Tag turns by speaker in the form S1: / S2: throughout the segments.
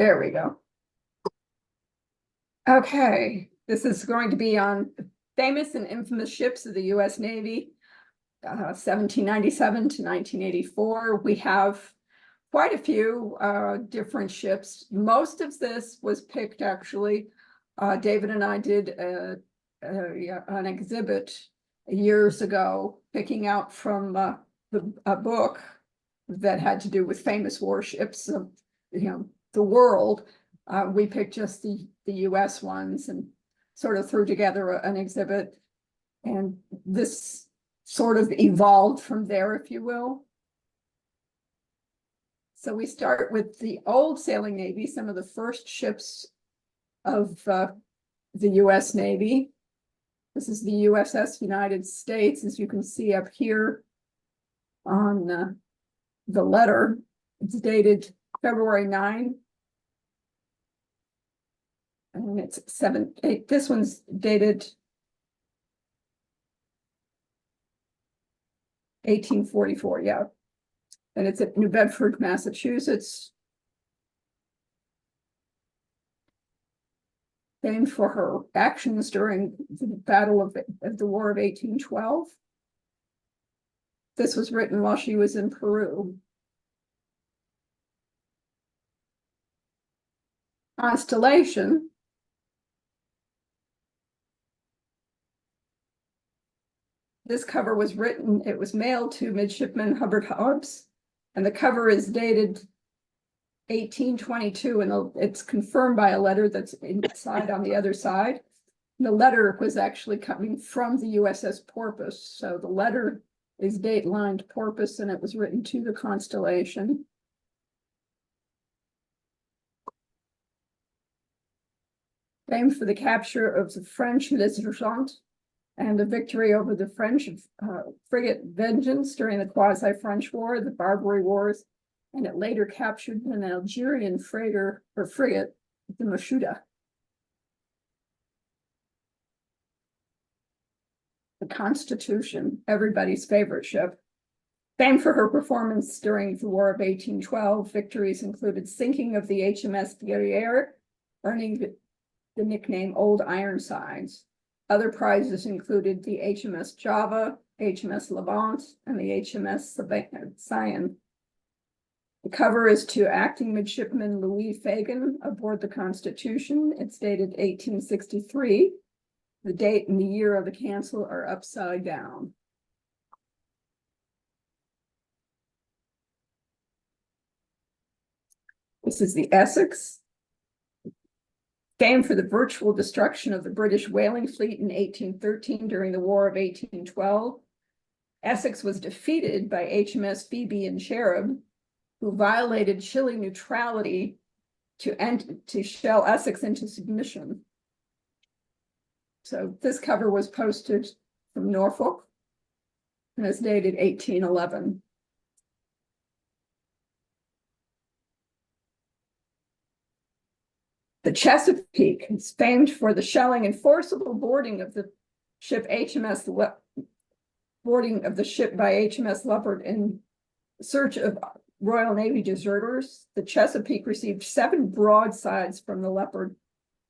S1: There we go. Okay, this is going to be on famous and infamous ships of the U.S. Navy, 1797 to 1984. We have quite a few different ships. Most of this was picked, actually. David and I did an exhibit years ago, picking out from a book that had to do with famous warships of the world. We picked just the US ones and sort of threw together an exhibit. And this sort of evolved from there, if you will. So we start with the old sailing Navy, some of the first ships of the US Navy. This is the USS United States, as you can see up here on the letter. It's dated February 9. And it's 7/8. This one's dated 1844, yeah. And it's at New Bedford, Massachusetts. Famed for her actions during the Battle of the War of 1812. This was written while she was in Peru. Constellation. This cover was written, it was mailed to Midshipman Hubbard Hobbs, and the cover is dated 1822, and it's confirmed by a letter that's inside on the other side. And the letter was actually coming from the USS Porpoise, so the letter is date lined Porpoise, and it was written to the Constellation. Famed for the capture of the French L'Isargent and the victory over the French frigate Vengeance during the quasi-French War, the Barbary Wars, and it later captured an Algerian freighter or frigate, the Mashuda. The Constitution, everybody's favorite ship. Famed for her performance during the War of 1812, victories included sinking of the HMS Guerriere, earning the nickname Old Ironsides. Other prizes included the HMS Java, HMS Levant, and the HMS Cyan. The cover is to acting midshipman Louis Fagan aboard the Constitution. It's dated 1863. The date and the year of the cancel are upside down. This is the Essex. Famed for the virtual destruction of the British whaling fleet in 1813 during the War of 1812. Essex was defeated by HMS Phoebe and Cherub, who violated Chile neutrality to shell Essex into submission. So this cover was posted from Norfolk and is dated 1811. The Chesapeake is famed for the shelling and forcible boarding of the ship by HMS Leopard in search of Royal Navy deserters. The Chesapeake received 7 broadsides from the Leopard.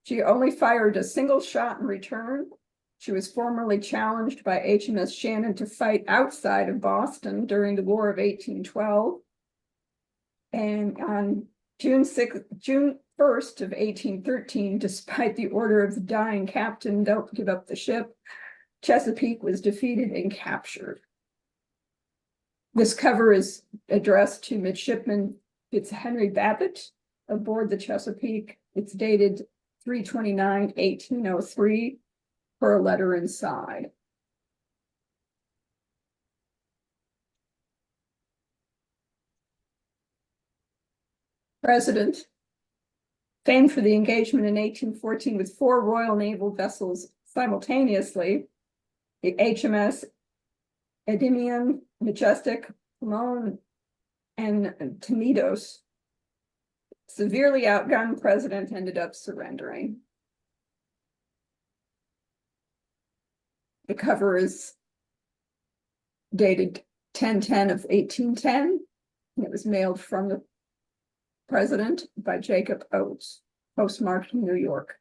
S1: She only fired a single shot in return. She was formerly challenged by HMS Shannon to fight outside of Boston during the War of 1812. And on June 1st of 1813, despite the order of the dying captain, don't give up the ship, Chesapeake was defeated and captured. This cover is addressed to Midshipman Fitzhenry Babbitt aboard the Chesapeake. It's dated 3/29/1803 for a letter inside. President, famed for the engagement in 1814 with 4 Royal Naval vessels simultaneously, the HMS Endymion, Majestic, Pomone, and Tenedos. Severely outgunned president ended up surrendering. The cover is dated 10/10 of 1810, and it was mailed from President by Jacob Oates, postmarked New York.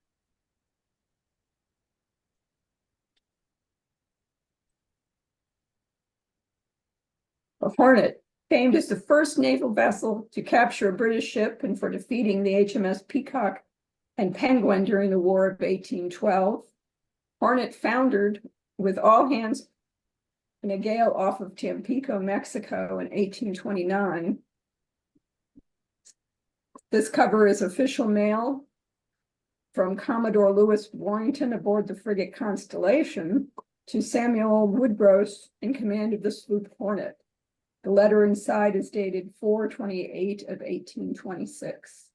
S1: A Hornet, famed as the first naval vessel to capture a British ship and for defeating the HMS Peacock and Penguin during the War of 1812. Hornet foundered with all hands in a gale off of Tampico, Mexico in 1829. This cover is official mail from Commodore Lewis Warrington aboard the frigate Constellation to Samuel Woodrose in command of the sloop Hornet. The letter inside is dated 4/28 of 1826.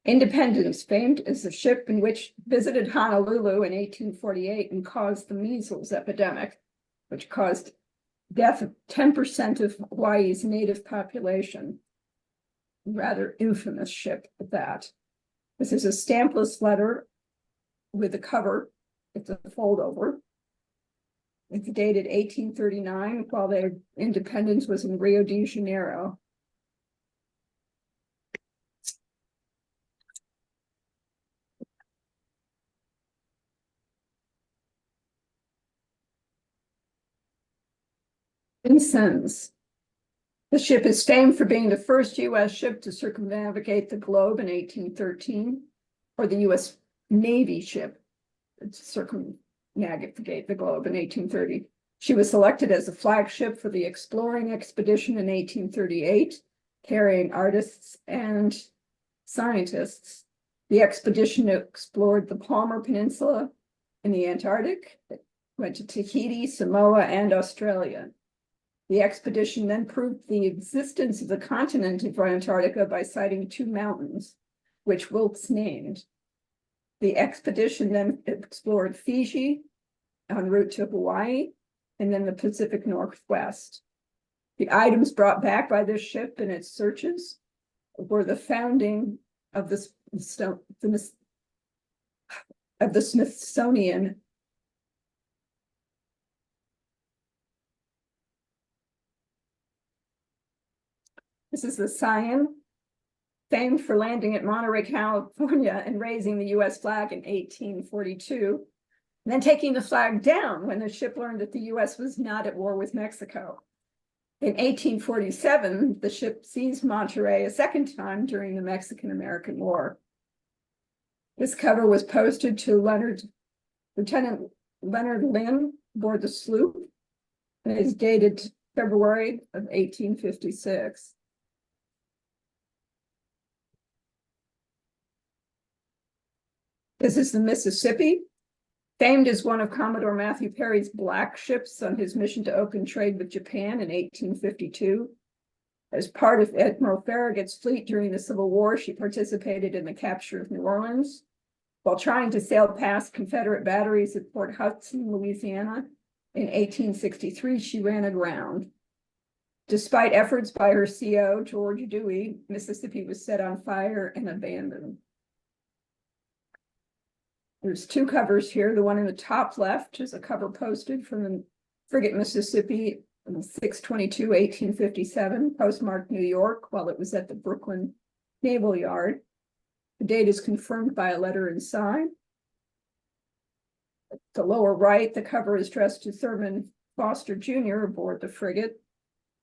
S1: Independence, famed as the ship in which visited Honolulu in 1848 and caused the measles epidemic, which caused death of 10% of Hawaii's native population. Rather infamous ship at that. This is a stampless letter with a cover. It's a fold over. It's dated 1839 while their independence was in Rio de Janeiro. Vincennes. The ship is famed for being the first U.S. ship to circumnavigate the globe in 1813, or the U.S. Navy ship to circumnavigate the globe in 1830. She was selected as a flagship for the exploring expedition in 1838, carrying artists and scientists. The expedition explored the Palmer Peninsula in the Antarctic, it went to Tahiti, Samoa, and Australia. The expedition then proved the existence of the continent of Antarctica by sighting two mountains, which Wilkes named. The expedition then explored Fiji en route to Hawaii, and then the Pacific Northwest. The items brought back by this ship in its searches were the founding of the Smithsonian. This is the Scion, famed for landing at Monterey, California, and raising the U.S. flag in 1842, and then taking the flag down when the ship learned that the U.S. was not at war with Mexico. In 1847, the ship seized Monterey a second time during the Mexican-American War. This cover was posted to Lieutenant Leonard Lynn aboard the sloop, and is dated February of 1856. This is the Mississippi, famed as one of Commodore Matthew Perry's black ships on his mission to open trade with Japan in 1852. As part of Admiral Farragut's fleet during the Civil War, she participated in the capture of New Orleans. While trying to sail past Confederate batteries at Port Hudson, Louisiana, in 1863, she ran aground. Despite efforts by her CO, George Dewey, Mississippi was set on fire and abandoned. There's two covers here. The one in the top left is a cover posted from the frigate Mississippi on 6/22/1857, postmarked New York, while it was at the Brooklyn Naval Yard. The date is confirmed by a letter inside. At the lower right, the cover is addressed to Thurman Foster Jr. aboard the frigate.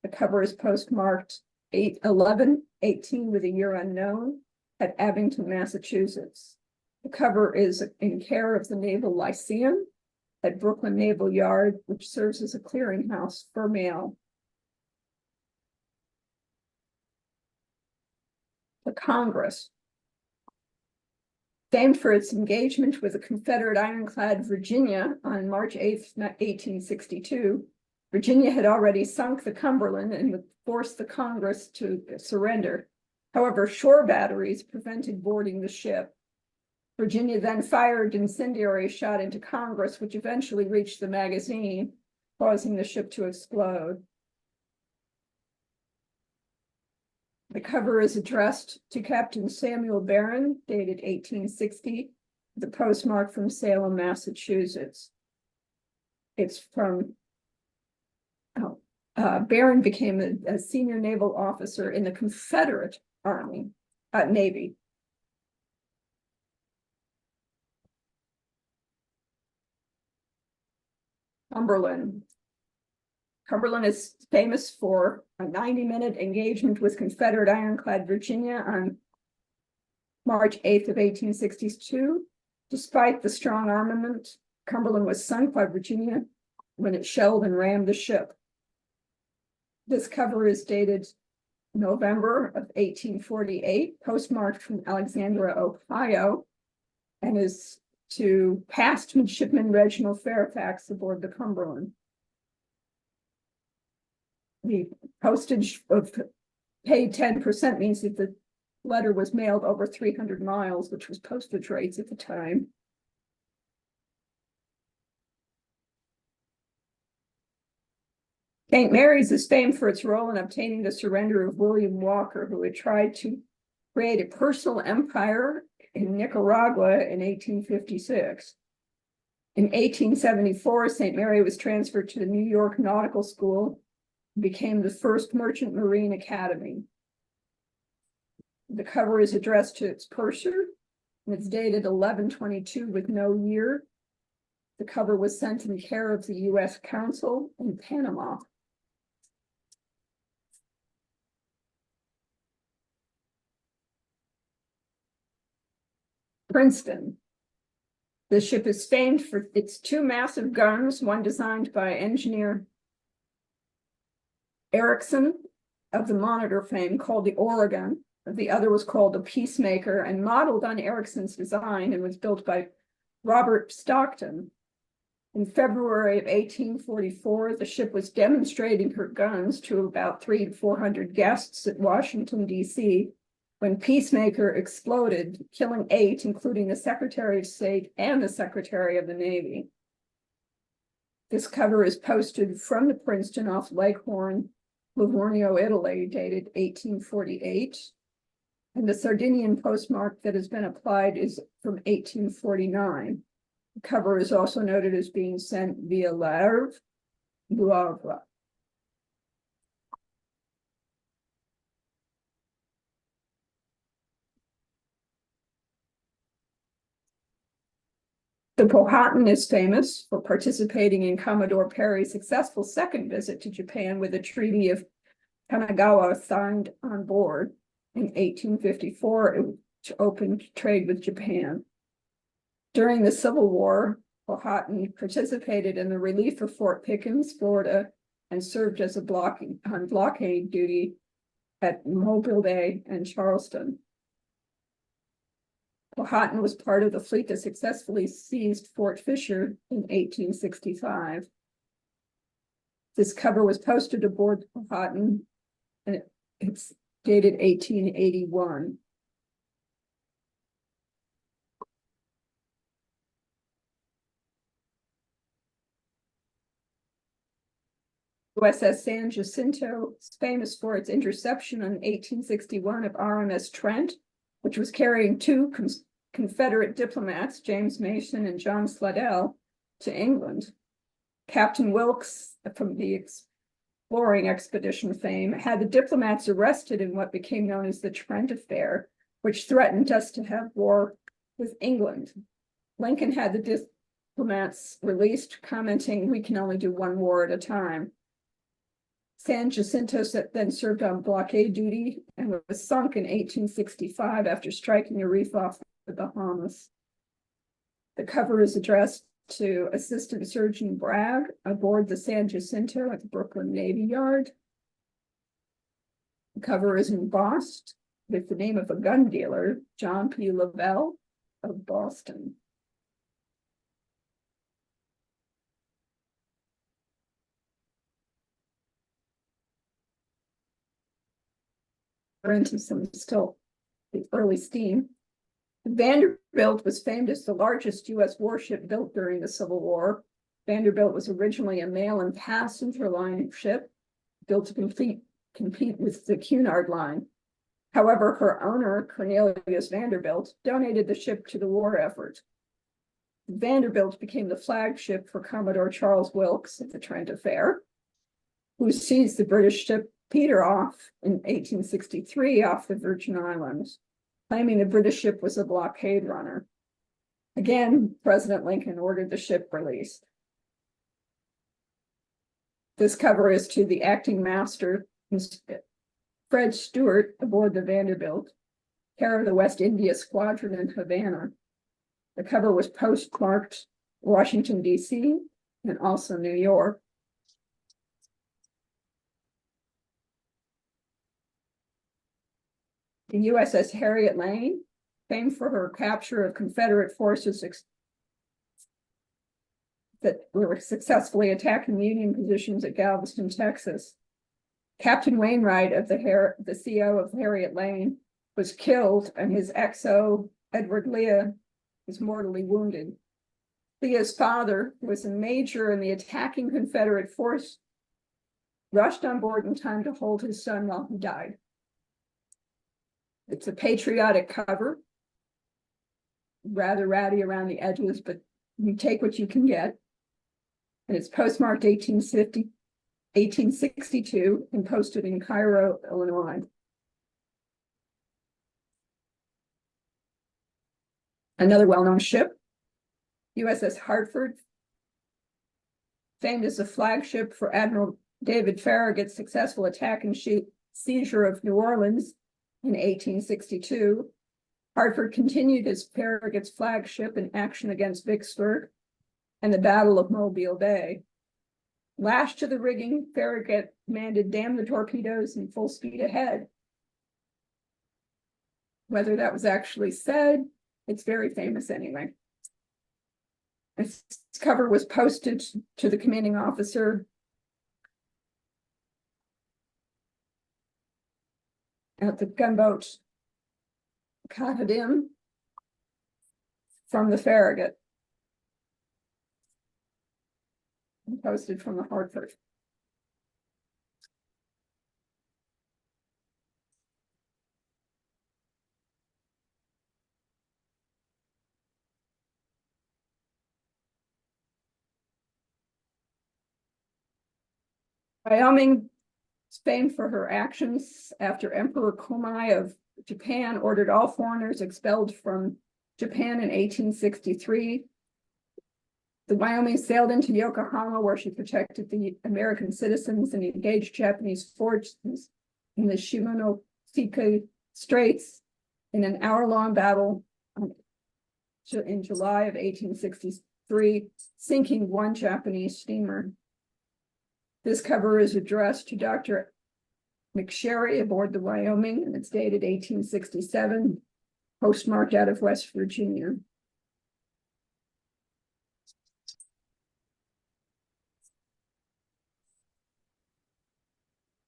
S1: The cover is postmarked 8/11/18 with a year unknown at Abington, Massachusetts. The cover is in care of the Naval Lyceum at Brooklyn Naval Yard, which serves as a clearinghouse for mail. The Congress, famed for its engagement with the Confederate ironclad Virginia on March 8th, 1862, Virginia had already sunk the Cumberland and would force the Congress to surrender. However, shore batteries prevented boarding the ship. Virginia then fired incendiary shot into Congress, which eventually reached the magazine, causing the ship to explode. The cover is addressed to Captain Samuel Barron, dated 1860, the postmark from Salem, Massachusetts. It's from, Barron became a senior naval officer in the Confederate Navy. Cumberland. Cumberland is famous for a 90-minute engagement with Confederate ironclad Virginia on March 8th of 1862. Despite the strong armament, Cumberland was sunk by Virginia when it shelled and rammed the ship. This cover is dated November of 1848, postmarked from Alexandria, Ohio, and is to past midshipman Reginald Fairfax aboard the Cumberland. The postage of paid 10% means that the letter was mailed over 300 miles, which was postage rates at the time. St. Mary's is famed for its role in obtaining the surrender of William Walker, who had tried to create a personal empire in Nicaragua in 1856. In 1874, St. Mary was transferred to the New York Nautical School and became the first merchant marine academy. The cover is addressed to its purser, and it's dated 11/22 with no year. The cover was sent in care of the U.S. Consul in Panama. Princeton. The ship is famed for its two massive guns, one designed by engineer Erickson of the Monitor fame, called the Oregon. The other was called the Peacemaker and modeled on Erickson's design and was built by Robert Stockton. In February of 1844, the ship was demonstrating her guns to about 300 to 400 guests at Washington, D.C., when Peacemaker exploded, killing 8, including the Secretary of State and the Secretary of the Navy. This cover is posted from the Princeton off Leghorn, Livorno, Italy, dated 1848. And the Sardinian postmark that has been applied is from 1849. The cover is also noted as being sent via Havre. The Powhatan is famous for participating in Commodore Perry's successful second visit to Japan with the Treaty of Kanagawa signed on board in 1854, which opened trade with Japan. During the Civil War, Powhatan participated in the relief of Fort Pickens, Florida, and served as a blockade duty at Mobile Bay and Charleston. Powhatan was part of the fleet that successfully seized Fort Fisher in 1865. This cover was posted aboard Powhatan, and it's dated 1881. USS San Jacinto is famous for its interception in 1861 of RMS Trent, which was carrying two Confederate diplomats, James Mason and John Slidell, to England. Captain Wilkes, from the exploring expedition fame, had the diplomats arrested in what became known as the Trent Affair, which threatened us to have war with England. Lincoln had the diplomats released, commenting, "We can only do one war at a time." San Jacinto then served on blockade duty and was sunk in 1865 after striking a reef off the Bahamas. The cover is addressed to Assistant Surgeon Bragg aboard the San Jacinto at the Brooklyn Navy Yard. The cover is embossed with the name of a gun dealer, John P. Naval of Boston. Into some still the early steam. Vanderbilt was famed as the largest U.S. warship built during the Civil War. Vanderbilt was originally a mail and passenger line ship built to compete with the Cunard line. However, her owner, Cornelius Vanderbilt, donated the ship to the war effort. Vanderbilt became the flagship for Commodore Charles Wilkes at the Trent Affair, who seized the British ship Peter off in 1863 off the Virgin Islands, claiming the British ship was a blockade runner. Again, President Lincoln ordered the ship released. This cover is to the acting master, Fred Stewart, aboard the Vanderbilt, care of the West India Squadron in Havana. The cover was postmarked Washington, D.C., and also New York. The USS Harriet Lane, famed for her capture of Confederate forces that were successfully attacking Union positions at Galveston, Texas. Captain Wainwright of the CO of Harriet Lane was killed, and his XO, Edward Leah, was mortally wounded. Leah's father, who was a major in the attacking Confederate force, rushed on board in time to hold his son while he died. It's a patriotic cover, rather ratty around the edges, but you take what you can get. And it's postmarked 1862 and posted in Cairo, Illinois. Another well-known ship, USS Hartford, famed as a flagship for Admiral David Farragut's successful attack and seizure of New Orleans in 1862. Hartford continued as Farragut's flagship in action against Vicksburg and the Battle of Mobile Bay. Lashed to the rigging, Farragut commanded "damn the torpedoes" and full speed ahead. Whether that was actually said, it's very famous anyway. Its cover was posted to the commanding officer at the gunboat Katahdin from the Farragut, and posted from the Hartford. Wyoming is famed for her actions after Emperor Komei of Japan ordered all foreigners expelled from Japan in 1863. The Wyoming sailed into Yokohama, where she protected the American citizens and engaged Japanese forces in the Shimonoseki Straits in an hour-long battle in July of 1863, sinking one Japanese steamer. This cover is addressed to Dr. McSherry aboard the Wyoming, and it's dated 1867, postmarked out of West Virginia.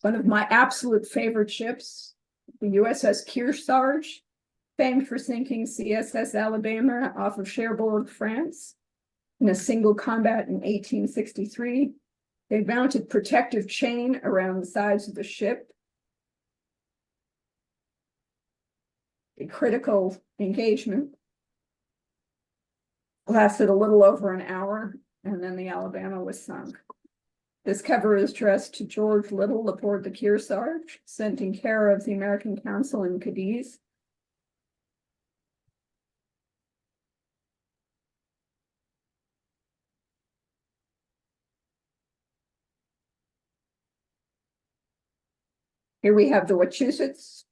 S1: One of my absolute favorite ships, the USS Kearsarge, famed for sinking CSS Alabama off of Cherbourg, France, in a single combat in 1863. They mounted protective chain around the sides of the ship. A critical engagement lasted a little over an hour, and then the Alabama was sunk. This cover is addressed to George Little aboard the Kearsarge, sent in care of the American Council in Cadiz. Here we have the Wachusett,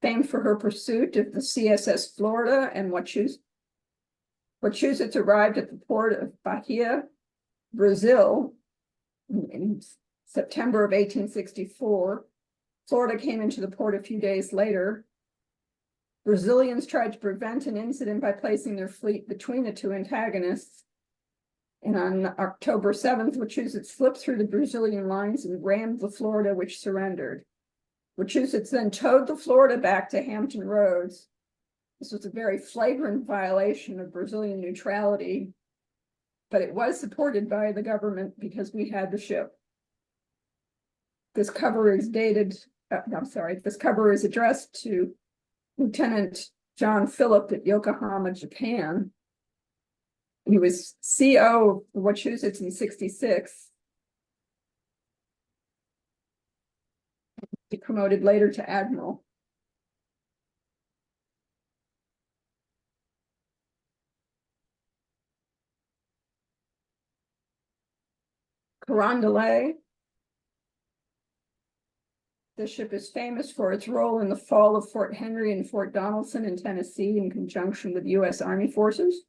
S1: famed for her pursuit of the CSS Florida, and Wachusett arrived at the port of Bahia, Brazil, in September of 1864. Florida came into the port a few days later. Brazilians tried to prevent an incident by placing their fleet between the two antagonists. And on October 7th, Wachusett slipped through the Brazilian lines and rammed the Florida, which surrendered. Wachusett then towed the Florida back to Hampton Roads. This was a very flagrant violation of Brazilian neutrality, but it was supported by the government because we had the ship. This cover is dated I'm sorry, this cover is addressed to Lieutenant John Phillip at Yokohama, Japan. He was CO of the Wachusett's in 66. He promoted later to admiral. Carondelet. The ship is famous for its role in the fall of Fort Henry and Fort Donelson in Tennessee in conjunction with U.S. Army forces.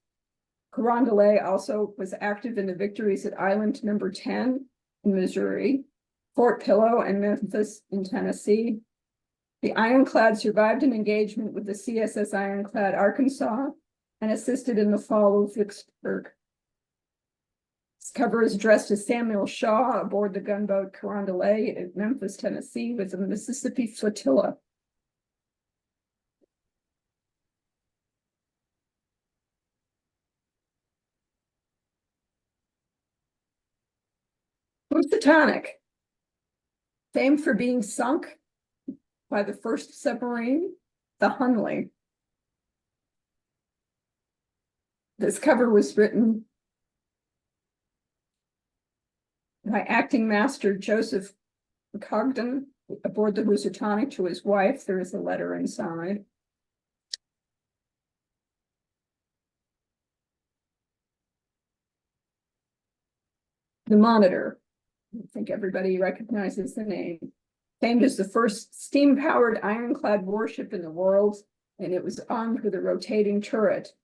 S1: Carondelet also was active in the victories at Island Number 10 in Missouri, Fort Pillow and Memphis in Tennessee. The ironclad survived an engagement with the CSS Ironclad Arkansas and assisted in the fall of Vicksburg. This cover is addressed to Samuel Shaw aboard the gunboat Carondelet at Memphis, Tennessee, with the Mississippi Flotilla. Housatonic, famed for being sunk by the first submarine, the Hunley. This cover was written by acting master Joseph Cogden aboard the Housatonic to his wife. There is a letter inside. The Monitor. I think everybody recognizes the name. Famed as the first steam-powered ironclad warship in the world, and it was armed with a rotating turret.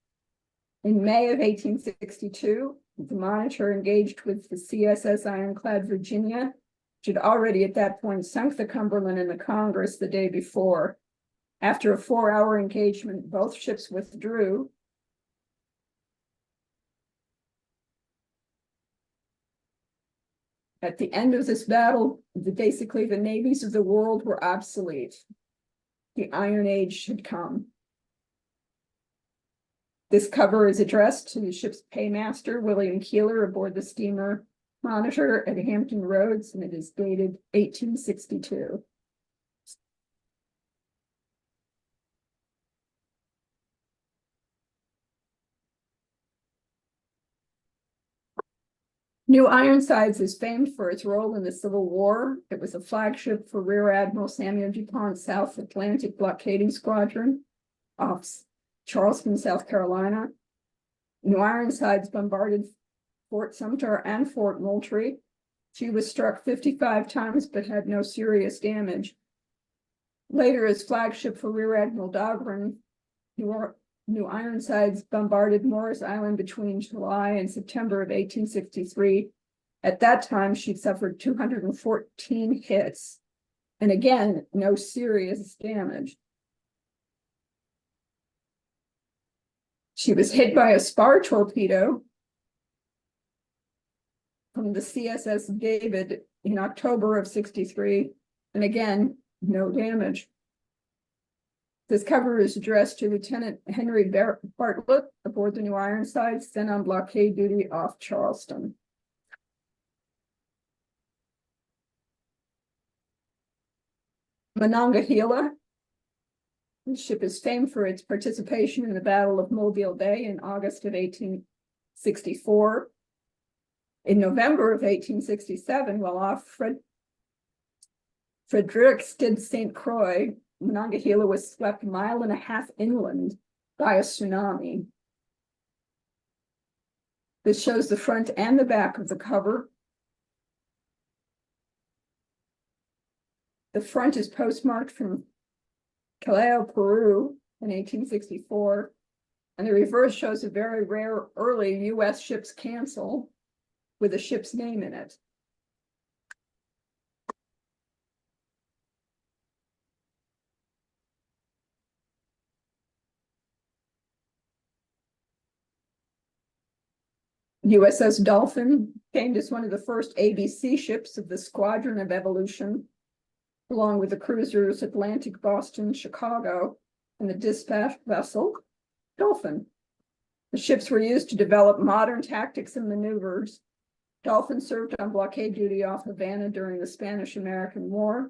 S1: In May of 1862, the Monitor engaged with the CSS Ironclad Virginia, which had already at that point sunk the Cumberland in the Congress the day before. After a 4-hour engagement, both ships withdrew. At the end of this battle, basically the navies of the world were obsolete. The Iron Age had come. This cover is addressed to the ship's paymaster, William Keeler, aboard the steamer Monitor at Hampton Roads, and it is dated 1862. New Ironsides is famed for its role in the Civil War. It was a flagship for Rear Admiral Samuel DuPont's South Atlantic Blockading Squadron off Charleston, South Carolina. New Ironsides bombarded Fort Sumter and Fort Moultrie. She was struck 55 times but had no serious damage. Later, as flagship for Rear Admiral Dahlgren, New Ironsides bombarded Morris Island between July and September of 1863. At that time, she suffered 214 hits, and again, no serious damage. She was hit by a spar torpedo from the CSS David in October of 63, and again, no damage. This cover is addressed to Lieutenant Henry Bartlett aboard the New Ironsides, then on blockade duty off Charleston. Monongahela. The ship is famed for its participation in the Battle of Mobile Bay in August of 1864. In November of 1867, while off Frederiksted St. Croix, Monongahela was swept 1.5 miles inland by a tsunami. This shows the front and the back of the cover. The front is postmarked from Callao, Peru in 1864, and the reverse shows a very rare early U.S. ship's cancel with a ship's name in it. USS Dolphin, famed as one of the first ABC ships of the Squadron of Evolution, along with the cruisers Atlantic, Boston, Chicago, and the dispatch vessel Dolphin. The ships were used to develop modern tactics and maneuvers. Dolphin served on blockade duty off Havana during the Spanish-American War.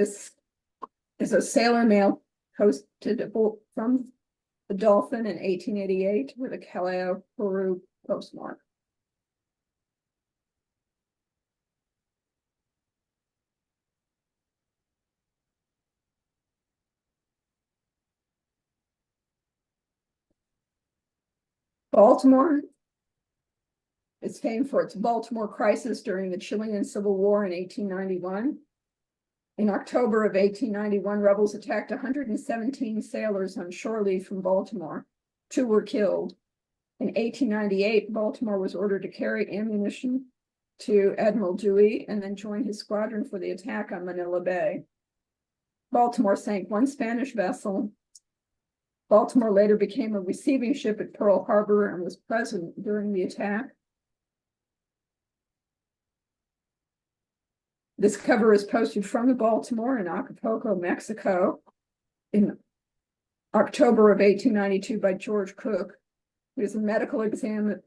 S1: This is a sailor mail posted from the Dolphin in 1888 with a Callao, Peru postmark. Baltimore is famed for its Baltimore crisis during the Chilean Civil War in 1891. In October of 1891, rebels attacked 117 sailors on shore leave from Baltimore. 2 were killed. In 1898, Baltimore was ordered to carry ammunition to Admiral Dewey and then join his squadron for the attack on Manila Bay. Baltimore sank 1 Spanish vessel. Baltimore later became a receiving ship at Pearl Harbor and was present during the attack. This cover is posted from the Baltimore in Acapulco, Mexico, in October of 1892 by George Cook, who is a medical exam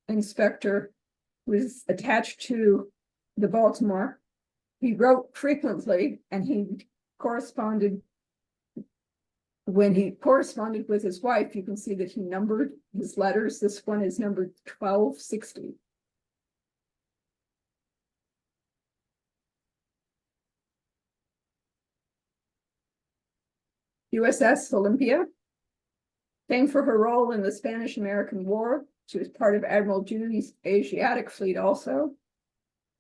S1: inspector who is attached to the Baltimore. He wrote frequently, and he corresponded. When he corresponded with his wife, you can see that he numbered his letters. This one is numbered 1260. USS Olympia, famed for her role in the Spanish-American War. She was part of Admiral Dewey's Asiatic Fleet also.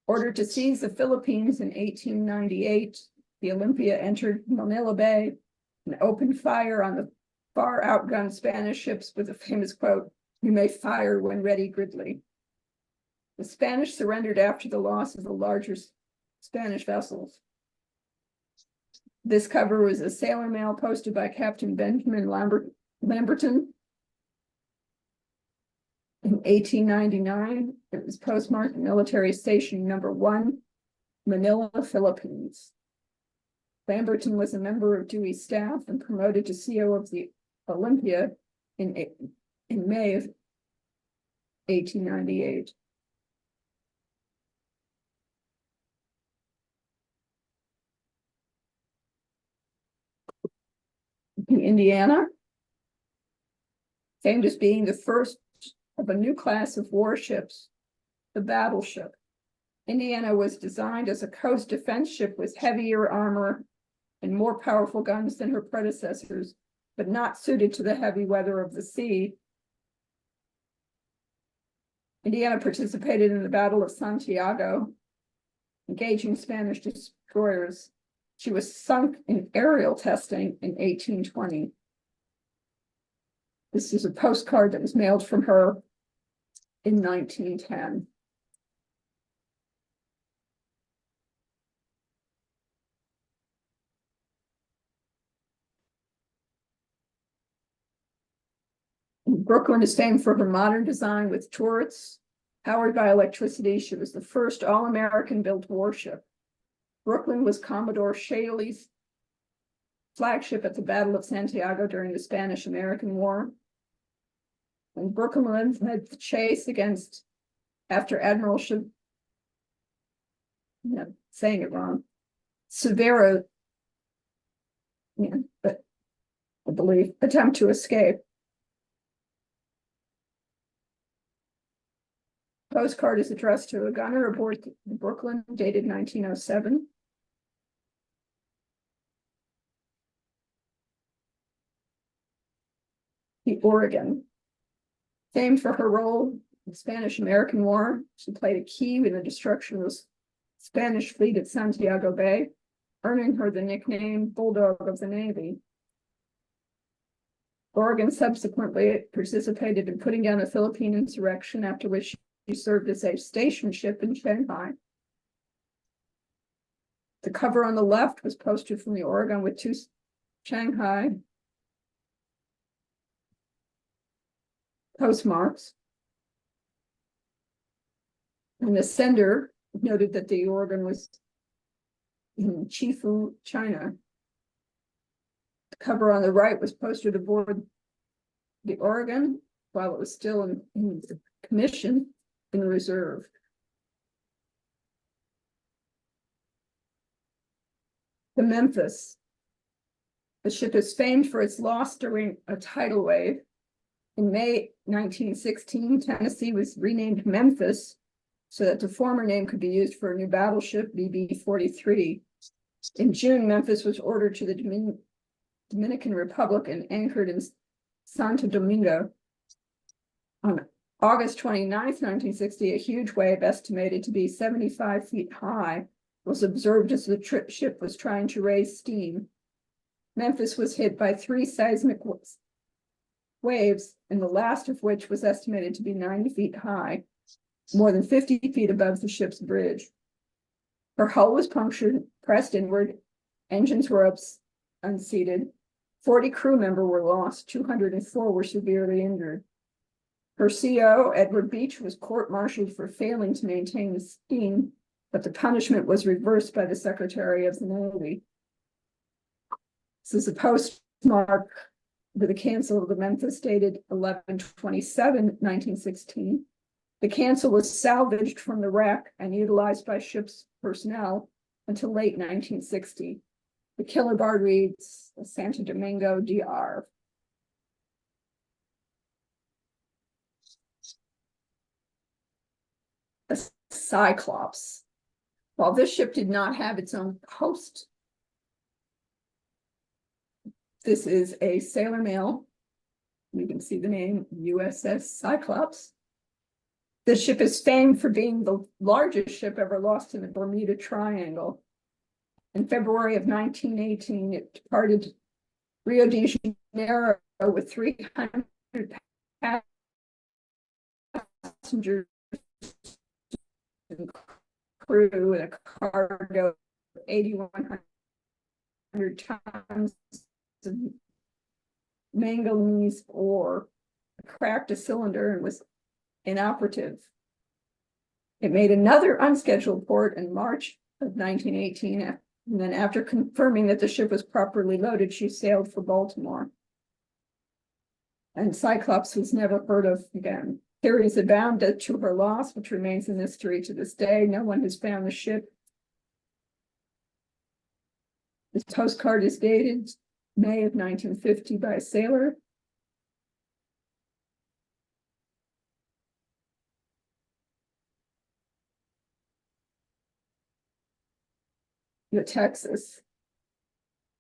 S1: Ordered to seize the Philippines in 1898, the Olympia entered Manila Bay and opened fire on the far outgunned Spanish ships with the famous quote, "You may fire when ready, Gridley." The Spanish surrendered after the loss of the larger Spanish vessels. This cover was a sailor mail posted by Captain Benjamin Lamberton in 1899. It was postmarked Military Station Number 1, Manila, Philippines. Lamberton was a member of Dewey's staff and promoted to CO of the Olympia in May of 1898. In Indiana, famed as being the first of a new class of warships, the battleship. Indiana was designed as a coast defense ship with heavier armor and more powerful guns than her predecessors, but not suited to the heavy weather of the sea. Indiana participated in the Battle of Santiago, engaging Spanish destroyers. She was sunk in aerial testing in 1820. This is a postcard that was mailed from her in 1910. Brooklyn is famed for her modern design with turrets powered by electricity. She was the first all-American built warship. Brooklyn was Commodore Shaley's flagship at the Battle of Santiago during the Spanish-American War. And Brooklyn led the chase against, after Admiral saying it wrong, Severo, but I believe, attempt to escape. Postcard is addressed to a gunner aboard the Brooklyn, dated 1907. The Oregon, famed for her role in the Spanish-American War, she played a key in the destruction of the Spanish fleet at Santiago Bay, earning her the nickname Bulldog of the Navy. Oregon subsequently participated in putting down a Philippine insurrection, after which she served as a station ship in Shanghai. The cover on the left was posted from the Oregon with 2 Shanghai postmarks. And the sender noted that the Oregon was in Chifu, China. The cover on the right was posted aboard the Oregon while it was still in commission in the reserve. The Memphis. The ship is famed for its loss during a tidal wave. In May 1916, Tennessee was renamed Memphis so that the former name could be used for a new battleship, BB-43. In June, Memphis was ordered to the Dominican Republic and anchored in Santo Domingo. On August 29th, 1960, a huge wave estimated to be 75 feet high was observed as the ship was trying to raise steam. Memphis was hit by 3 seismic waves, and the last of which was estimated to be 90 feet high, more than 50 feet above the ship's bridge. Her hull was punctured, pressed inward, engines were unseated, 40 crew members were lost, 204 were severely injured. Her CO, Edward Beach, was court-martialed for failing to maintain the steam, but the punishment was reversed by the Secretary of the Navy. This is a postmark for the cancel of the Memphis dated 11/27/1916. The cancel was salvaged from the wreck and utilized by ship's personnel until late 1960. The killer bar reads Santo Domingo, DR. A Cyclops. While this ship did not have its own host, this is a sailor mail. You can see the name USS Cyclops. This ship is famed for being the largest ship ever lost in the Bermuda Triangle. In February of 1918, it departed Rio de Janeiro with 300 passengers and crew and a cargo of 8,100 tons of manganese ore. It cracked a cylinder and was inoperative. It made another unscheduled port in March of 1918, and then after confirming that the ship was properly loaded, she sailed for Baltimore. And Cyclops was never heard of again. Theories abound to her loss, which remains a mystery to this day. No one has found the ship. This postcard is dated May of 1950 by a sailor. The Texas,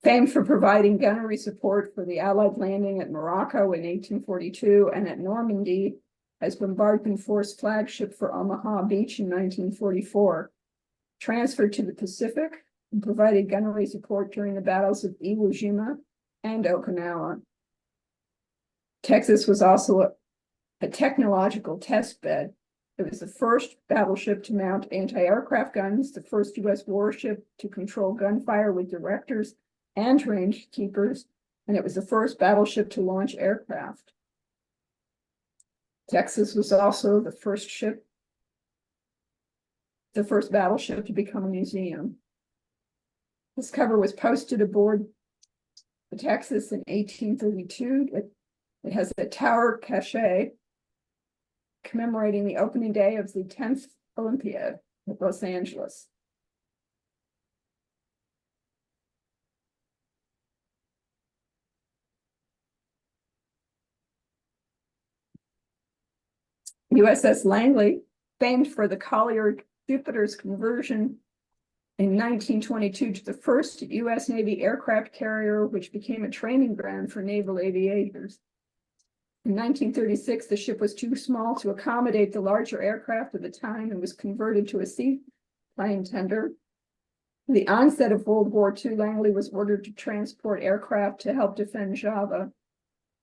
S1: famed for providing gunnery support for the Allied landing at Morocco in 1842 and at Normandy as bombardment force flagship for Omaha Beach in 1944, transferred to the Pacific and provided gunnery support during the battles of Iwo Jima and Okinawa. Texas was also a technological test bed. It was the first battleship to mount anti-aircraft guns, the first U.S. warship to control gunfire with directors and range keepers, and it was the first battleship to launch aircraft. Texas was also the first battleship to become a museum. This cover was posted aboard the Texas in 1832. It has a tower cachet commemorating the opening day of the 10th Olympiad at Los Angeles. USS Langley, famed for the Collier Jupiter's conversion in 1922 to the first U.S. Navy aircraft carrier, which became a training ground for naval aviators. In 1936, the ship was too small to accommodate the larger aircraft of the time and was converted to a seaplane tender. At the onset of World War II, Langley was ordered to transport aircraft to help defend Java.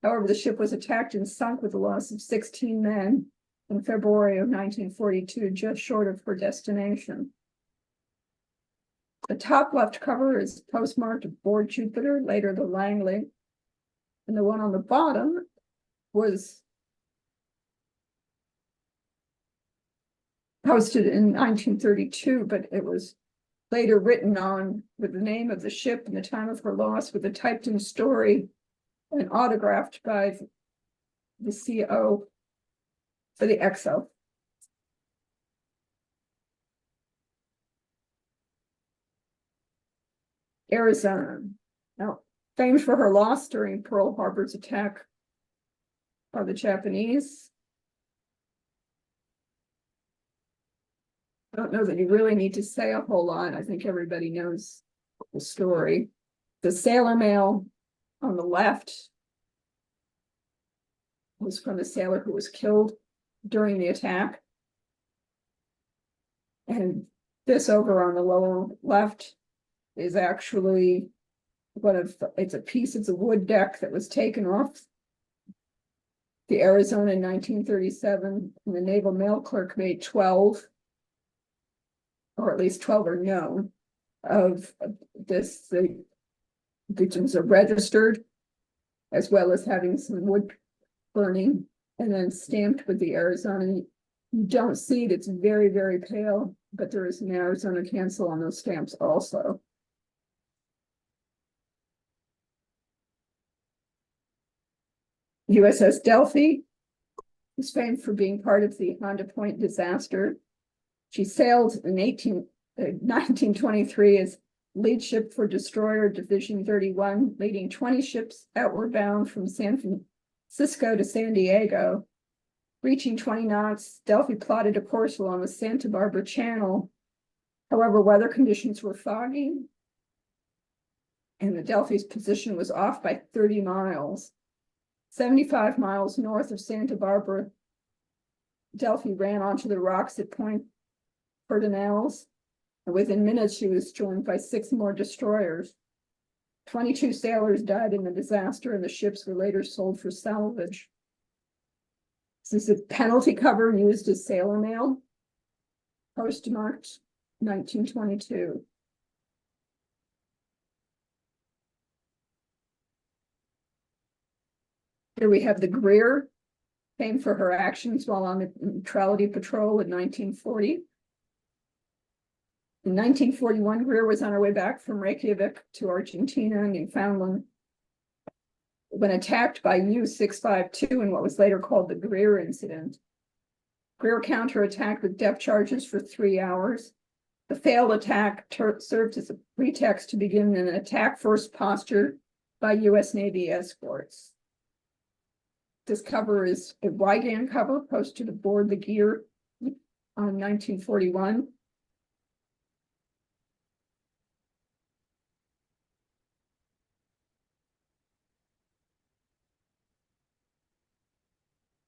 S1: However, the ship was attacked and sunk with a loss of 16 men in February of 1942, just short of her destination. The top left cover is postmarked aboard Jupiter, later the Langley, and the one on the bottom was posted in 1932, but it was later written on with the name of the ship and the time of her loss with a typed-in story and autographed by the CO for the XO. Arizona. Now, famed for her loss during Pearl Harbor's attack by the Japanese. I don't know that you really need to say a whole lot. I think everybody knows the story. The sailor mail on the left was from the sailor who was killed during the attack. And this over on the lower left is actually it's a piece of the wood deck that was taken off the Arizona in 1937, and the naval mail clerk made 12, or at least 12 are known, of this. The victims are registered, as well as having some wood burning, and then stamped with the Arizona. You don't see it, it's very, very pale, but there is an Arizona cancel on those stamps also. USS Delphi is famed for being part of the Honda Point disaster. She sailed in 1923 as lead ship for destroyer Division 31, leading 20 ships outward bound from San Francisco to San Diego. Reaching 20 knots, Delphi plotted a course along the Santa Barbara Channel. However, weather conditions were foggy, and the Delphi's position was off by 30 miles. 75 miles north of Santa Barbara, Delphi ran onto the rocks at Point Ferdinand, and within minutes she was joined by 6 more destroyers. 22 sailors died in the disaster, and the ships were later sold for salvage. This is a penalty cover used as sailor mail, postmarked 1922. Here we have the Greer, famed for her actions while on the neutrality patrol in 1940. In 1941, Greer was on her way back from Reykjavik to Argentina and Newfoundland when attacked by U-652 in what was later called the Greer incident. Greer counterattacked with depth charges for 3 hours. The failed attack served as a pretext to begin an attack first posture by U.S. Navy escorts. This cover is a Wygan cover posted aboard the Gear on 1941.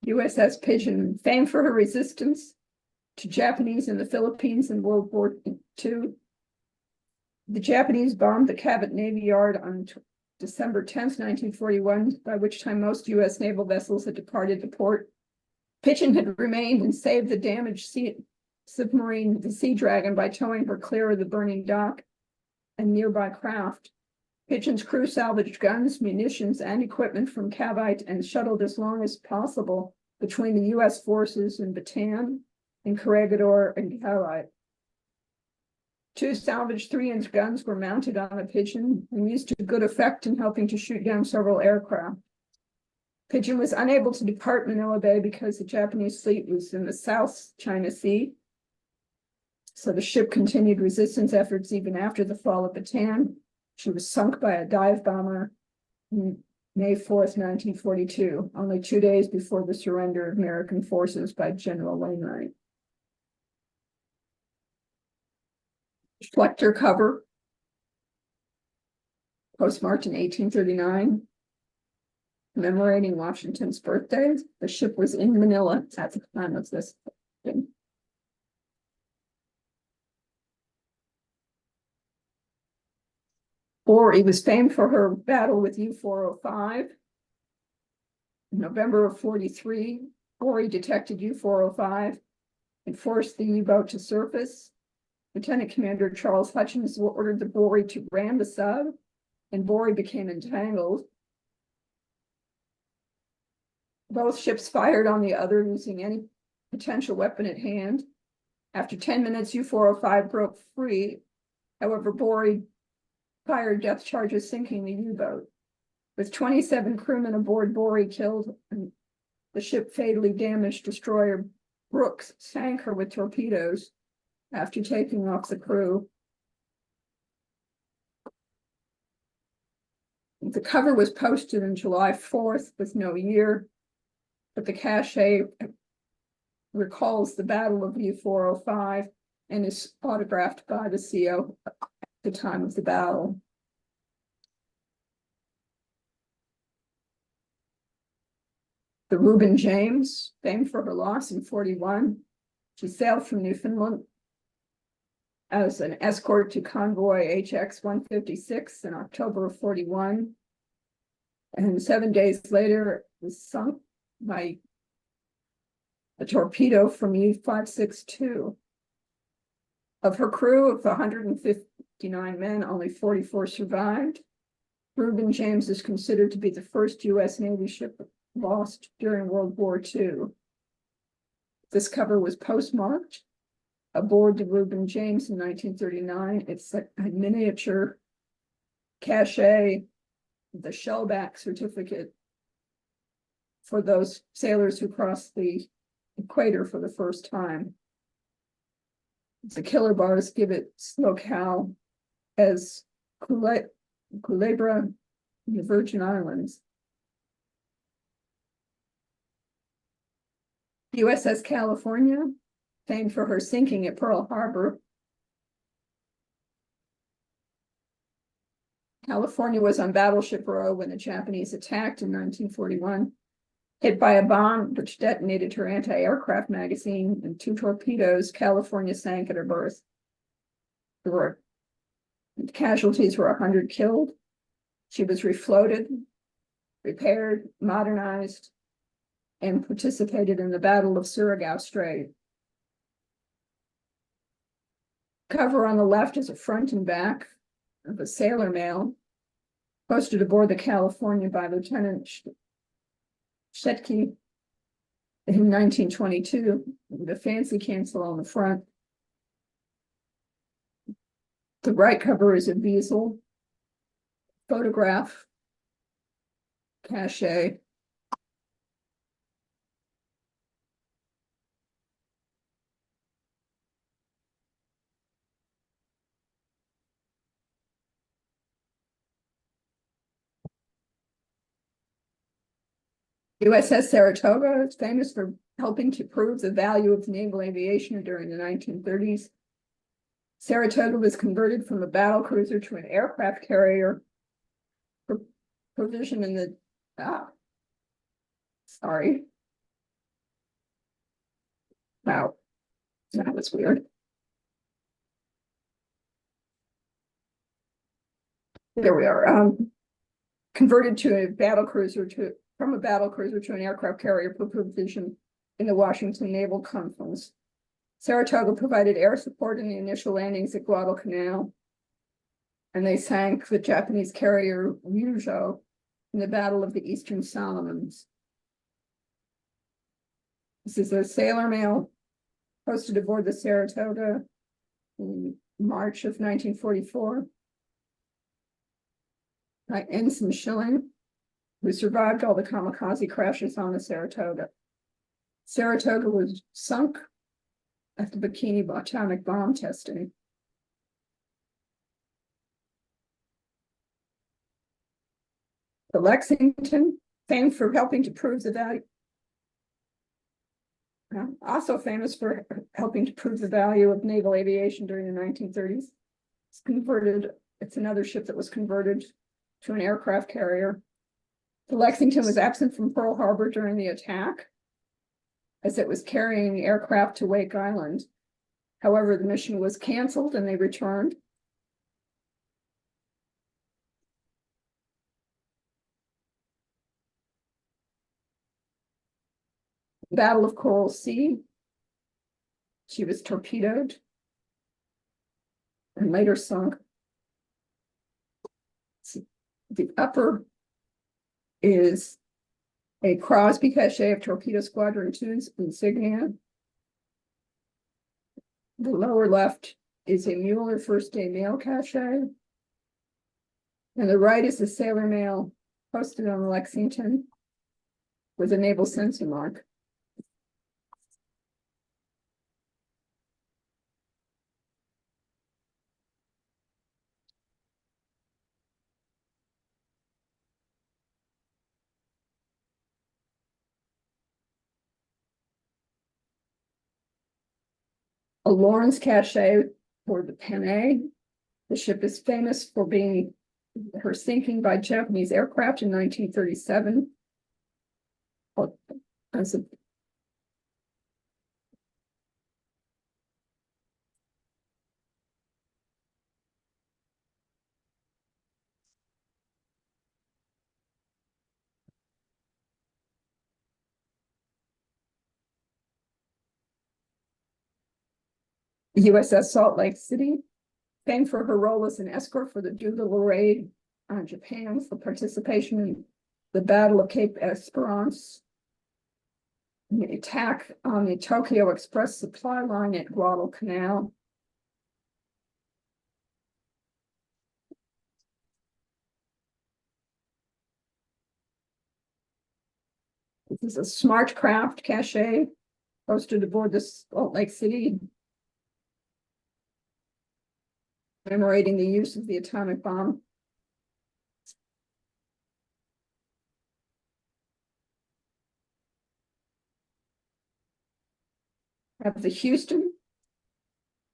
S1: USS Pigeon, famed for her resistance to Japanese in the Philippines in World War II. The Japanese bombed the Cabot Navy Yard on December 10th, 1941, by which time most U.S. naval vessels had departed the port. Pigeon had remained and saved the damaged submarine, the Sea Dragon, by towing her clear of the burning dock and nearby craft. Pigeon's crew salvaged guns, munitions, and equipment from Cavite and shuttled as long as possible between the U.S. forces in Bataan, in Corregidor, and Cavite. 2 salvaged 3-inch guns were mounted on the Pigeon and used to good effect in helping to shoot down several aircraft. Pigeon was unable to depart Manila Bay because the Japanese fleet was in the South China Sea. So the ship continued resistance efforts even after the fall of Bataan. She was sunk by a dive bomber on May 4th, 1942, only 2 days before the surrender of American forces by General Wainwright. Reflector cover, postmarked in 1839, commemorating Washington's birthday. The ship was in Manila at the time of this thing. Bori was famed for her battle with U-405. In November of 43, Bori detected U-405 and forced the U-boat to surface. Lieutenant Commander Charles Hutchins ordered the Bori to ram the sub, and Bori became entangled. Both ships fired on the other using any potential weapon at hand. After 10 minutes, U-405 broke free. However, Bori fired depth charges, sinking the U-boat. With 27 crewmen aboard, Bori killed, and the ship fatally damaged. Destroyer Brooks sank her with torpedoes after taking off the crew. The cover was posted on July 4th with no year, but the cachet recalls the Battle of U-405 and is autographed by the CO at the time of the battle. The Reuben James, famed for her loss in 41, she sailed from Newfoundland as an escort to convoy HX-156 in October of 41. And 7 days later, was sunk by a torpedo from U-562. Of her crew of 159 men, only 44 survived. Reuben James is considered to be the first U.S. Navy ship lost during World War II. This cover was postmarked aboard the Reuben James in 1939. It's a miniature cachet, the shellback certificate for those sailors who crossed the equator for the first time. The killer bars give its locale as Culebra in the Virgin Islands. USS California, famed for her sinking at Pearl Harbor. California was on Battleship Row when the Japanese attacked in 1941. Hit by a bomb which detonated her anti-aircraft magazine and 2 torpedoes, California sank at her berth. The casualties were 100 killed. She was refloated, repaired, modernized, and participated in the Battle of Surigao Strait. Cover on the left is a front and back of a sailor mail posted aboard the California by Lieutenant Shetke in 1922 with a fancy cancel on the front. The right cover is a bezel photograph cachet. USS Saratoga is famous for helping to prove the value of naval aviation during the 1930s. Saratoga was converted from a battle cruiser to an aircraft carrier for provision in the wow, that was weird. There we are. Converted to a battle cruiser from a battle cruiser to an aircraft carrier for provision in the Washington Naval Conference. Saratoga provided air support in the initial landings at Guadalcanal, and they sank the Japanese carrier Ryujo in the Battle of the Eastern Solomons. This is a sailor mail posted aboard the Saratoga in March of 1944 by Ensign Schilling, who survived all the kamikaze crashes on the Saratoga. Saratoga was sunk at the Bikini atomic bomb testing. The Lexington, famed for helping to prove the value, also famous for helping to prove the value of naval aviation during the 1930s. It's another ship that was converted to an aircraft carrier. The Lexington was absent from Pearl Harbor during the attack, as it was carrying the aircraft to Wake Island. However, the mission was canceled and they returned. Battle of Coral Sea. She was torpedoed and later sunk. The upper is a Crosby cachet of Torpedo Squadron 2's insignia. The lower left is a Mueller First Day Mail cachet. And the right is a sailor mail posted on the Lexington with a naval censor mark. Lawrence cachet for the Panay. The ship is famous for being her sinking by Japanese aircraft in 1937. As a USS Salt Lake City, famed for her role as an escort for the Doolittle raid on Japan for participation in the Battle of Cape Esperance, the attack on the Tokyo Express supply line at Guadalcanal. This is a smart craft cache posted aboard the Salt Lake City, commemorating the use of the atomic bomb. Have the Houston,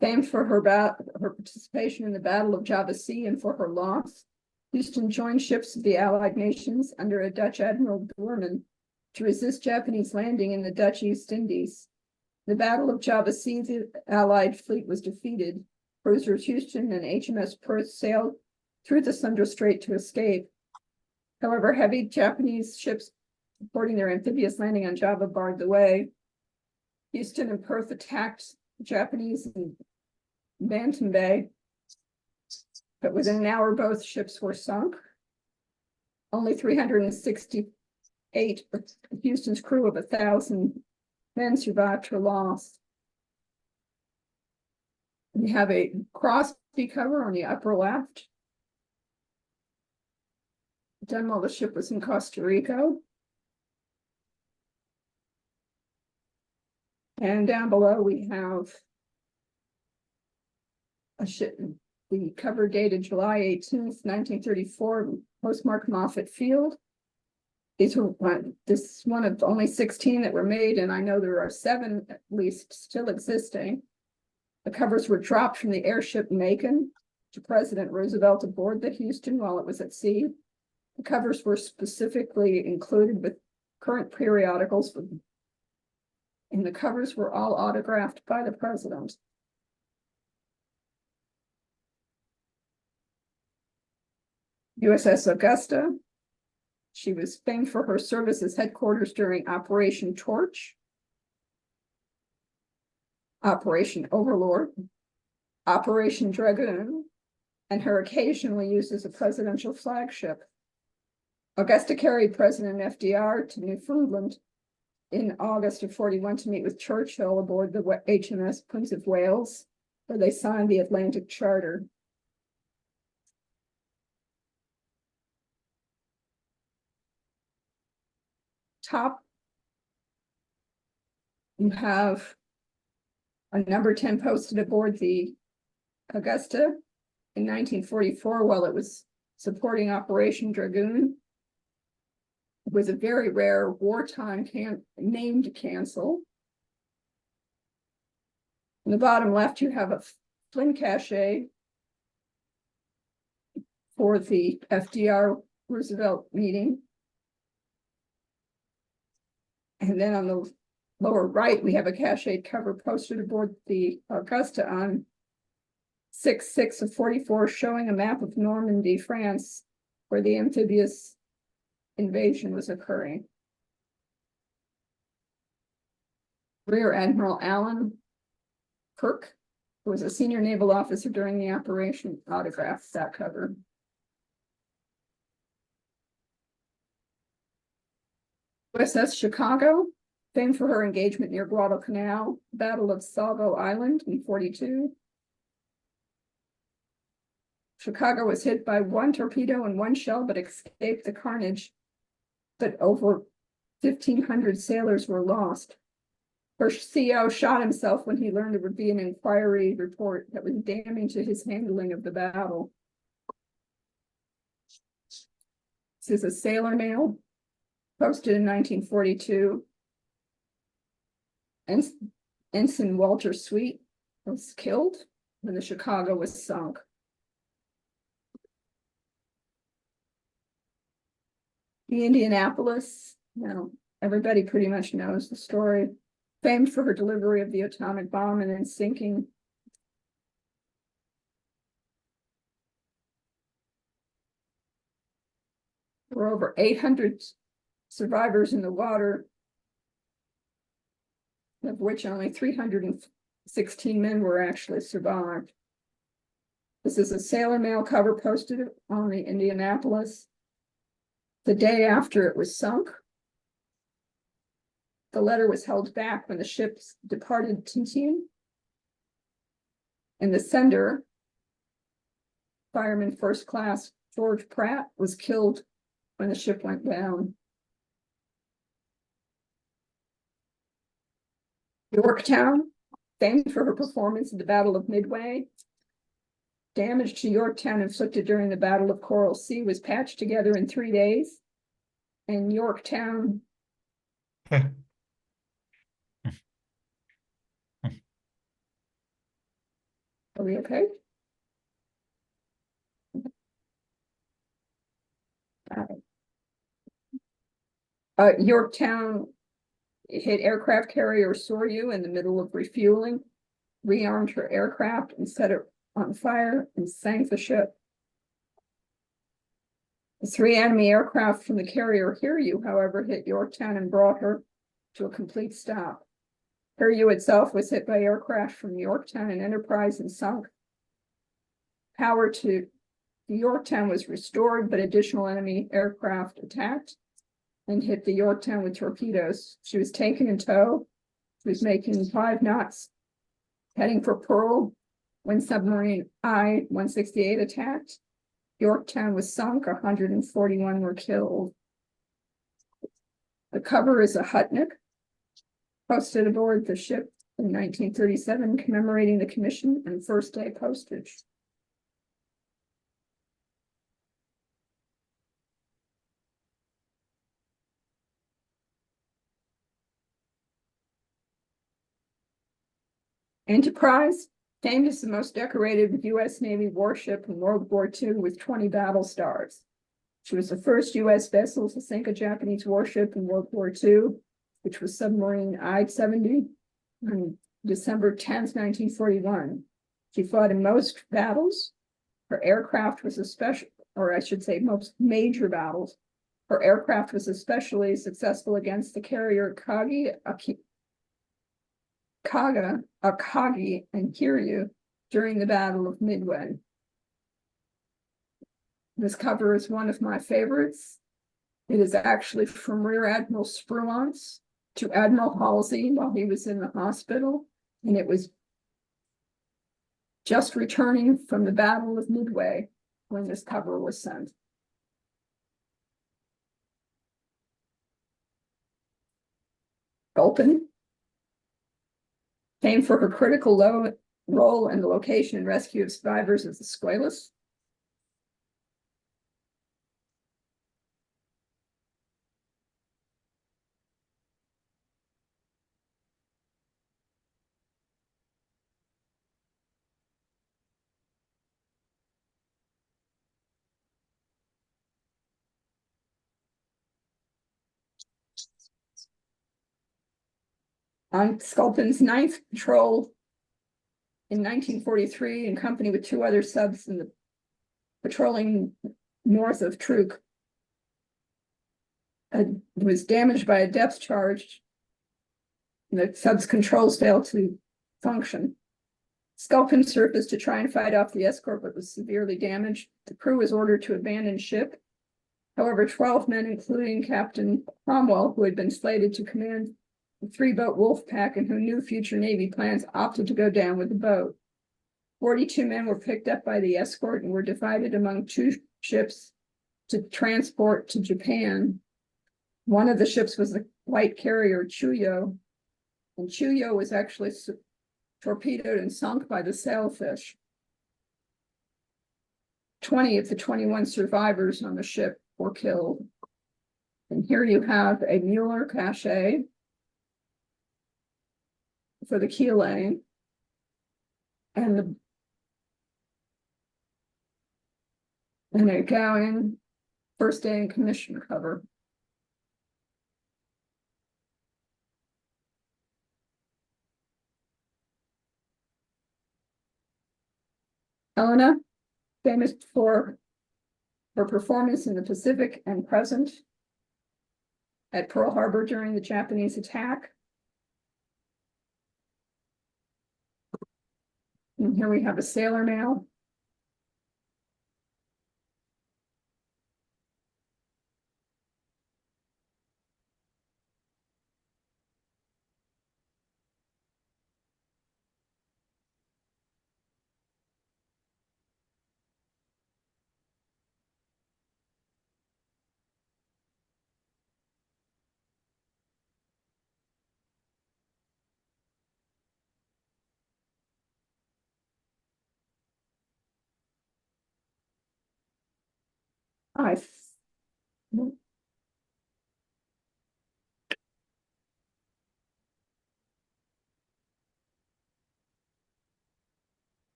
S1: famed for her participation in the Battle of Java Sea and for her loss. Houston joined ships of the Allied nations under a Dutch Admiral Doorman to resist Japanese landing in the Dutch East Indies. The Battle of Java Sea, the Allied fleet was defeated. Cruisers Houston and HMS Perth sailed through the Sunda Strait to escape. However, heavy Japanese ships supporting their amphibious landing on Java barred the way. Houston and Perth attacked the Japanese in Bantam Bay, but within an hour, both ships were sunk. Only 368 of Houston's crew of 1,000 men survived her loss. We have a crossbeam cover on the upper left, done while the ship was in Costa Rica. And down below we have a ship, the cover dated July 18th, 1934, postmark Moffett Field. These were this one of only 16 that were made, and I know there are 7 at least still existing. The covers were dropped from the airship Macon to President Roosevelt aboard the Houston while it was at sea. The covers were specifically included with current periodicals, and the covers were all autographed by the president. USS Augusta. She was famed for her service as headquarters during Operation Torch, Operation Overlord, Operation Dragoon, and her occasionally used as a presidential flagship. Augusta carried President FDR to Newfoundland in August of 41 to meet with Churchill aboard the HMS Prince of Wales, where they signed the Atlantic Charter. Top, you have a number 10 posted aboard the Augusta in 1944 while it was supporting Operation Dragoon. It was a very rare wartime named cancel. In the bottom left, you have a Flynn cache for the FDR Roosevelt meeting. And then on the lower right, we have a cachet cover posted aboard the Augusta on 6/6 of 44, showing a map of Normandy, France, where the amphibious invasion was occurring. Rear Admiral Alan Kirk, who was a senior naval officer during the operation, autographed that cover. USS Chicago, famed for her engagement near Guadalcanal, Battle of Salvo Island in 42. Chicago was hit by 1 torpedo and 1 shell, but escaped the carnage. But over 1,500 sailors were lost. Her CO shot himself when he learned there would be an inquiry report that was damning to his handling of the battle. This is a sailor mail posted in 1942. Ensign Walter Sweet was killed when the Chicago was sunk. The Indianapolis, everybody pretty much knows the story, famed for her delivery of the atomic bomb and then sinking. There were over 800 survivors in the water, of which only 316 men were actually survived. This is a Sailor Mail cover posted on the Indianapolis the day after it was sunk. The letter was held back when the ships departed Tintin. And the sender, Fireman First Class George Pratt, was killed when the ship went down. Yorktown, famed for her performance in the Battle of Midway. Damage to Yorktown inflicted during the Battle of Coral Sea was patched together in 3 days. And Yorktown Are we okay? Yorktown hit aircraft carrier Soryu in the middle of refueling, rearmed her aircraft and set it on fire and sank the ship. The 3 enemy aircraft from the carrier Hiryu, however, hit Yorktown and brought her to a complete stop. Hiryu itself was hit by aircraft from Yorktown and Enterprise and sunk. Power to Yorktown was restored, but additional enemy aircraft attacked and hit the Yorktown with torpedoes. She was taken in tow. She was making 5 knots, heading for Pearl, when submarine I-168 attacked. Yorktown was sunk, 141 were killed. The cover is a Hutnik posted aboard the ship in 1937, commemorating the commission and first day postage. Enterprise, famed as the most decorated U.S. Navy warship in World War II with 20 battle stars. She was the first U.S. vessel to sink a Japanese warship in World War II, which was submarine I-70 on December 10th, 1941. She fought in most battles. Her aircraft was most major battles. Her aircraft was especially successful against the carrier Akagi and Kiryu during the Battle of Midway. This cover is one of my favorites. It is actually from Rear Admiral Spruance to Admiral Halsey while he was in the hospital, and it was just returning from the Battle of Midway when this cover was sent. Gulpin, famed for her critical role in the location and rescue of survivors of the Squalus. On Sculpin's 9th patrol in 1943, in company with 2 other subs in the patrolling north of Truk, was damaged by a depth charge. The sub's controls failed to function. Sculpin surfaced to try and fight off the escort, but was severely damaged. The crew was ordered to abandon ship. However, 12 men, including Captain Cromwell, who had been slated to command the 3-boat wolf pack and who knew future Navy plans, opted to go down with the boat. 42 men were picked up by the escort and were divided among 2 ships to transport to Japan. One of the ships was the light carrier Chuyo, and Chuyo was actually torpedoed and sunk by the sailfish. 20 of the 21 survivors on the ship were killed. And here you have a Mueller cachet for the keel lane. and a gown, first day in commission cover. Helena, famous for her performance in the Pacific and present at Pearl Harbor during the Japanese attack. And here we have a sailor mail.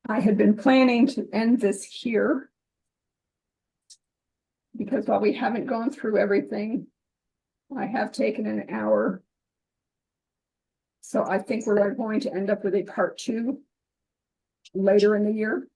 S1: I had been planning to end this here, because while we haven't gone through everything, I have taken an hour. So I think we're going to end up with a part 2 later in the year.